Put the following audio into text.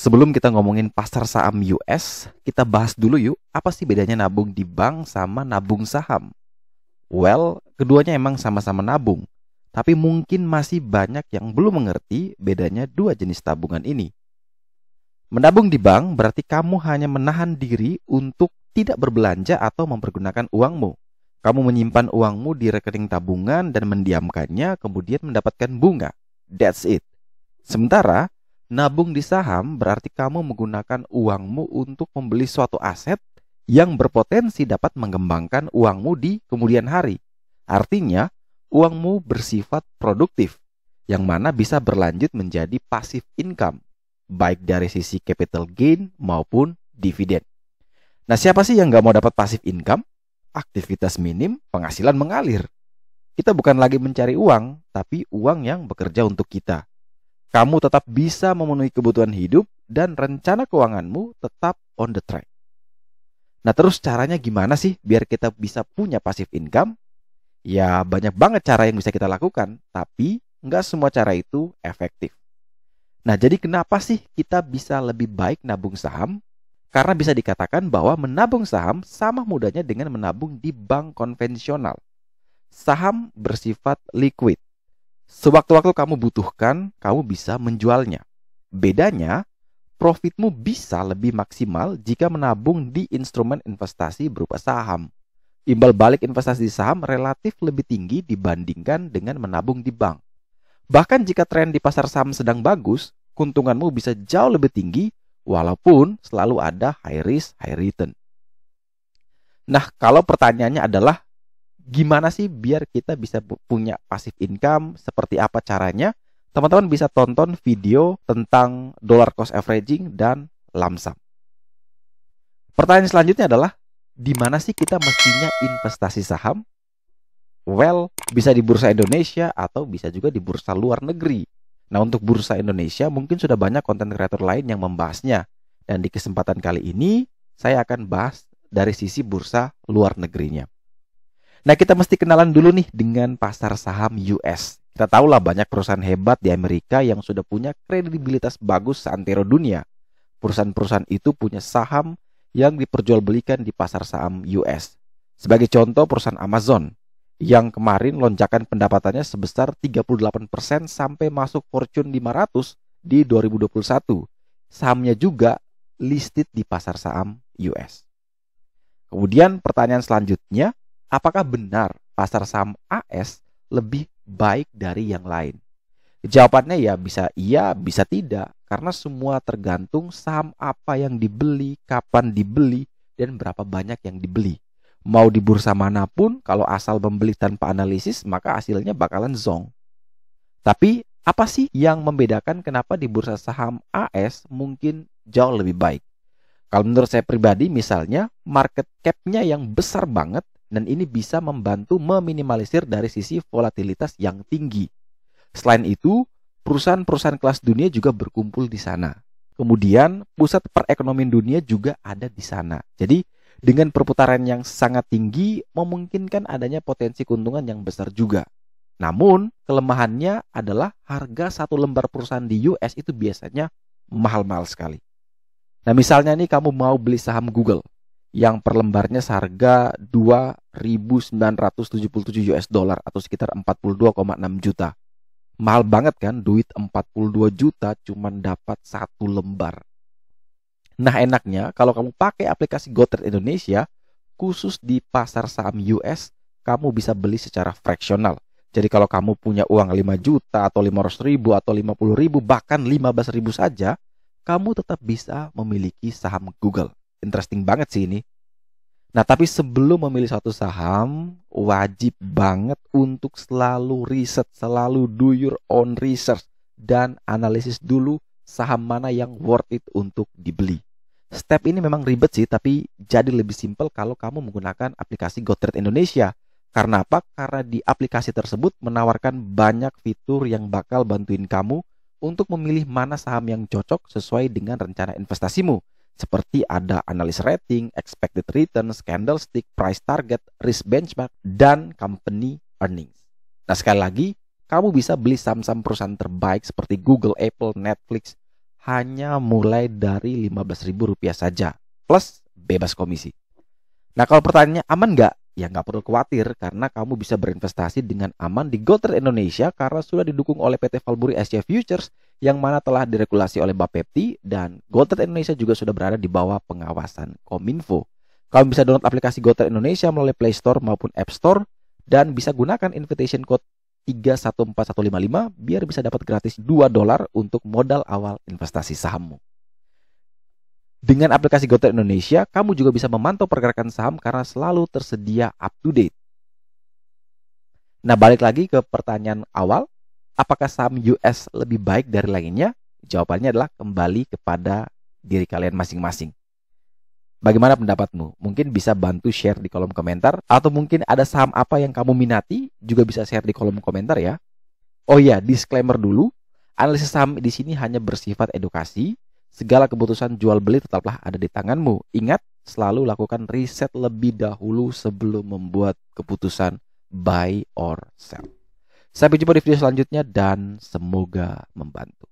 sebelum kita ngomongin pasar saham US, kita bahas dulu yuk, apa sih bedanya nabung di bank sama nabung saham? Well, keduanya emang sama-sama nabung, tapi mungkin masih banyak yang belum mengerti bedanya dua jenis tabungan ini. Menabung di bank berarti kamu hanya menahan diri untuk tidak berbelanja atau mempergunakan uangmu. Kamu menyimpan uangmu di rekening tabungan dan mendiamkannya, kemudian mendapatkan bunga. That's it. Sementara nabung di saham berarti kamu menggunakan uangmu untuk membeli suatu aset yang berpotensi dapat mengembangkan uangmu di kemudian hari. Artinya, uangmu bersifat produktif, yang mana bisa berlanjut menjadi passive income, baik dari sisi capital gain maupun dividen. Nah, siapa sih yang nggak mau dapat passive income? Aktivitas minim, penghasilan mengalir. Kita bukan lagi mencari uang, tapi uang yang bekerja untuk kita. Kamu tetap bisa memenuhi kebutuhan hidup dan rencana keuanganmu tetap on the track. Nah, terus caranya gimana sih biar kita bisa punya passive income? Ya, banyak banget cara yang bisa kita lakukan, tapi nggak semua cara itu efektif. Nah, jadi kenapa sih kita bisa lebih baik nabung saham? Karena bisa dikatakan bahwa menabung saham sama mudahnya dengan menabung di bank konvensional. Saham bersifat liquid. Sewaktu-waktu kamu butuhkan, kamu bisa menjualnya. Bedanya, profitmu bisa lebih maksimal jika menabung di instrumen investasi berupa saham. Imbal balik investasi di saham relatif lebih tinggi dibandingkan dengan menabung di bank. Bahkan jika tren di pasar saham sedang bagus, keuntunganmu bisa jauh lebih tinggi walaupun selalu ada high risk, high return. Nah, kalau pertanyaannya adalah gimana sih biar kita bisa punya passive income? Seperti apa caranya? Teman-teman bisa tonton video tentang dollar cost averaging dan lump sum. Pertanyaan selanjutnya adalah, di mana sih kita mestinya investasi saham? Well, bisa di bursa Indonesia atau bisa juga di bursa luar negeri. Nah, untuk bursa Indonesia mungkin sudah banyak konten kreator lain yang membahasnya. Dan di kesempatan kali ini, saya akan bahas dari sisi bursa luar negerinya. Nah, kita mesti kenalan dulu nih dengan pasar saham US. Kita tahulah banyak perusahaan hebat di Amerika yang sudah punya kredibilitas bagus seantero dunia. Perusahaan-perusahaan itu punya saham yang diperjualbelikan di pasar saham US. Sebagai contoh, perusahaan Amazon yang kemarin lonjakan pendapatannya sebesar 38% sampai masuk Fortune 500 di 2021. Sahamnya juga listed di pasar saham US. Kemudian pertanyaan selanjutnya, apakah benar pasar saham AS lebih baik dari yang lain? Jawabannya ya bisa iya, bisa tidak. Karena semua tergantung saham apa yang dibeli, kapan dibeli, dan berapa banyak yang dibeli. Mau di bursa manapun, kalau asal membeli tanpa analisis, maka hasilnya bakalan zonk. Tapi apa sih yang membedakan kenapa di bursa saham AS mungkin jauh lebih baik? Kalau menurut saya pribadi, misalnya market cap-nya yang besar banget, dan ini bisa membantu meminimalisir dari sisi volatilitas yang tinggi. Selain itu, perusahaan-perusahaan kelas dunia juga berkumpul di sana. Kemudian, pusat perekonomian dunia juga ada di sana. Jadi, dengan perputaran yang sangat tinggi, memungkinkan adanya potensi keuntungan yang besar juga. Namun, kelemahannya adalah harga satu lembar perusahaan di US itu biasanya mahal-mahal sekali. Nah, misalnya nih kamu mau beli saham Google yang per lembarnya seharga 2.977 US dollar atau sekitar 42,6 juta. Mahal banget kan, duit 42 juta cuman dapat satu lembar. Nah, enaknya kalau kamu pakai aplikasi GoTrade Indonesia, khusus di pasar saham US, kamu bisa beli secara fraksional. Jadi kalau kamu punya uang 5 juta atau 500 ribu atau 50 ribu, bahkan 15 ribu saja, kamu tetap bisa memiliki saham Google. Interesting banget sih ini. Nah, tapi sebelum memilih suatu saham, wajib banget untuk selalu riset, selalu do your own research, dan analisis dulu saham mana yang worth it untuk dibeli. Step ini memang ribet sih, tapi jadi lebih simpel kalau kamu menggunakan aplikasi GoTrade Indonesia. Karena apa? Karena di aplikasi tersebut menawarkan banyak fitur yang bakal bantuin kamu untuk memilih mana saham yang cocok sesuai dengan rencana investasimu. Seperti ada analis rating, expected return, candlestick, price target, risk benchmark, dan company earnings. Nah, sekali lagi, kamu bisa beli saham-saham perusahaan terbaik seperti Google, Apple, Netflix, hanya mulai dari Rp15.000 saja, plus bebas komisi. Nah, kalau pertanyaannya aman nggak? Ya nggak perlu khawatir, karena kamu bisa berinvestasi dengan aman di GoTrade Indonesia karena sudah didukung oleh PT Valburi Asia Futures yang mana telah diregulasi oleh Bapepti, dan GoTrade Indonesia juga sudah berada di bawah pengawasan Kominfo. Kamu bisa download aplikasi GoTrade Indonesia melalui Play Store maupun App Store dan bisa gunakan invitation code 314155 biar bisa dapat gratis $2 untuk modal awal investasi sahammu. Dengan aplikasi GoTrade Indonesia, kamu juga bisa memantau pergerakan saham karena selalu tersedia up to date. Nah, balik lagi ke pertanyaan awal, apakah saham US lebih baik dari lainnya? Jawabannya adalah kembali kepada diri kalian masing-masing. Bagaimana pendapatmu? Mungkin bisa bantu share di kolom komentar, atau mungkin ada saham apa yang kamu minati, juga bisa share di kolom komentar ya. Oh iya, disclaimer dulu, analisis saham di sini hanya bersifat edukasi. Segala keputusan jual beli tetaplah ada di tanganmu. Ingat, selalu lakukan riset lebih dahulu sebelum membuat keputusan buy or sell. Sampai jumpa di video selanjutnya dan semoga membantu.